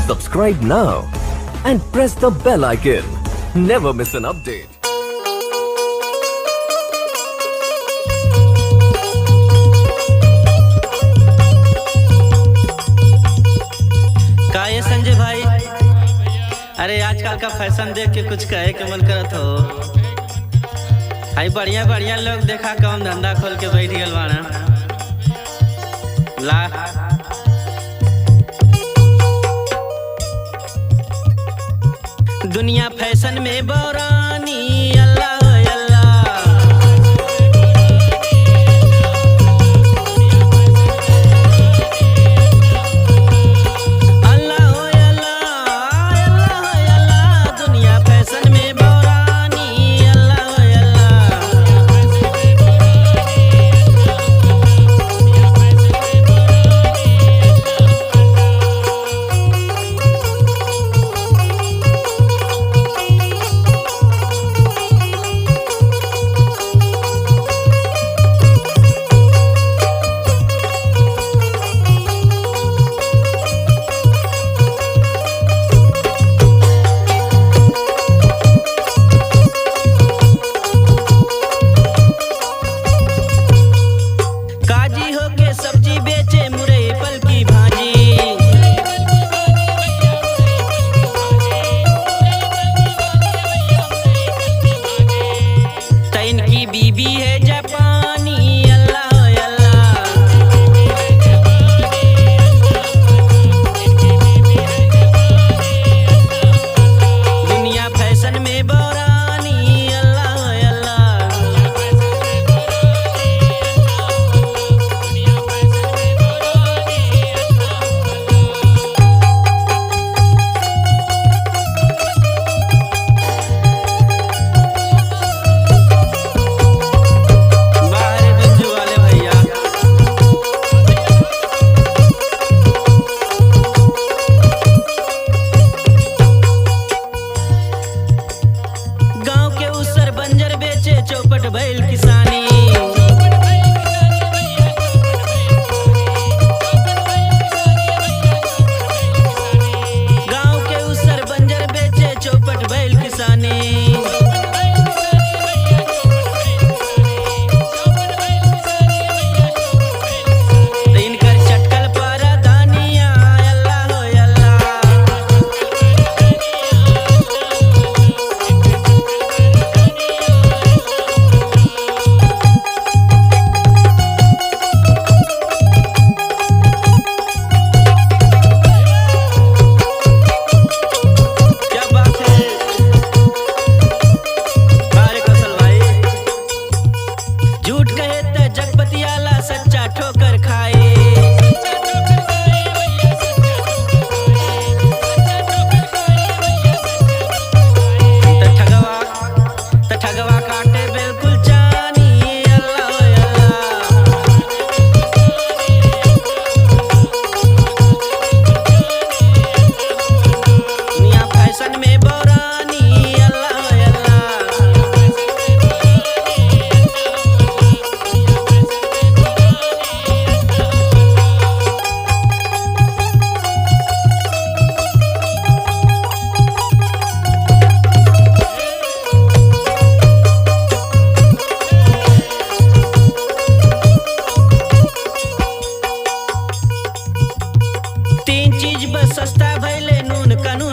Subscribe now and press the bell icon. Never miss an update. का ये संजय भाई, अरे आजकल का फैशन देख के कुछ कहे के मन करत हो। हाई बढ़िया बढ़िया लोग देखा कौन धंधा खोल के बैठ गल बाना ला। दुनिया फैशन में बौरानी अल्लाह सब्जी बेचे मुरई पल की भाजी। तैन की बीबी है जापानी अल्लाह अल्लाह। दुनिया फैशन में बौरानी अल्लाह अल्लाह। बंजर बेचे चौपट बैल किसानी। गांव के उसर बंजर बेचे चौपट बैल किसानी। इनकर चटकल पर दानिया अल्लाह अल्लाह। झूठ कहे त जगपतियाला सच्चा ठोकर खाए। त ठगवा काटे बिल्कुल जानी अल्लाह अल्लाह। दुनिया फैशन में बौरानी अल्लाह अल्लाह। तीन चीज बस सस्ता भैले नून कानून